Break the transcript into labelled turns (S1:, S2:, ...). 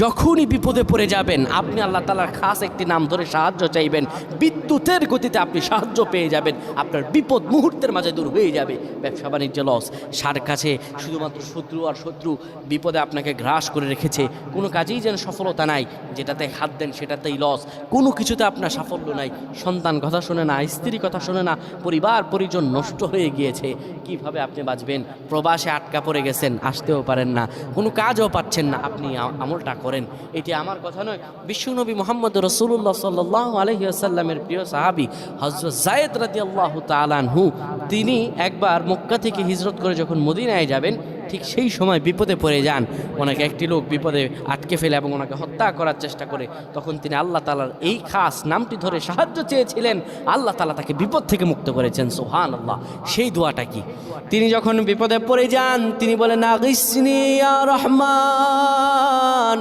S1: যখনই বিপদে পড়ে যাবেন আপনি আল্লাহ তাআলার খাস একটি নাম ধরে সাহায্য চাইবেন, বিদ্যুতের গতিতে আপনি সাহায্য পেয়ে যাবেন, আপনার বিপদ মুহূর্তের মাঝে দূর হয়ে যাবে। ব্যবসা বাণিজ্য লস, সার কাছে শুধুমাত্র শত্রু আর শত্রু বিপদে আপনাকে গ্রাস করে রেখেছে, কোনো কাজেই যেন সফলতা নাই, যেটাতে হাত দেন সেটাতেই লস, কোনো কিছুতে আপনার সাফল্য নাই, সন্তান কথা শোনে না, স্ত্রী কথা শোনে না, পরিবার পরিজন নষ্ট হয়ে গিয়েছে, কিভাবে আপনি বাঁচবেন? প্রবাসে আটকা পড়ে গেছেন, আসতেও পারেন না, কোনো কাজও পাচ্ছেন না, আপনি আমলটা করেন। এটি আমার কথা নয়, বিশ্বনবী মুহাম্মদ রাসূলুল্লাহ সাল্লাল্লাহু আলাইহি ওয়াসাল্লামের প্রিয় সাহাবী হযরত যায়েদ রাদিয়াল্লাহু তাআলা আনহু, তিনি একবার মক্কা থেকে হিজরত করে যখন মদিনায় যাবেন, ঠিক সেই সময় বিপদে পড়ে যান। ওনাকে একটি লোক বিপদে আটকে ফেলে এবং ওনাকে হত্যা করার চেষ্টা করে। তখন তিনি আল্লাহ তাআলার এই খাস নামটি ধরে সাহায্য চেয়েছিলেন, আল্লাহ তাআলা তাকে বিপদ থেকে মুক্ত করেছেন। সুবহানাল্লাহ। সেই দোয়াটা কি? তিনি যখন বিপদে পড়ে যান তিনি বলেন, আগিসনি ইয়া রহমান।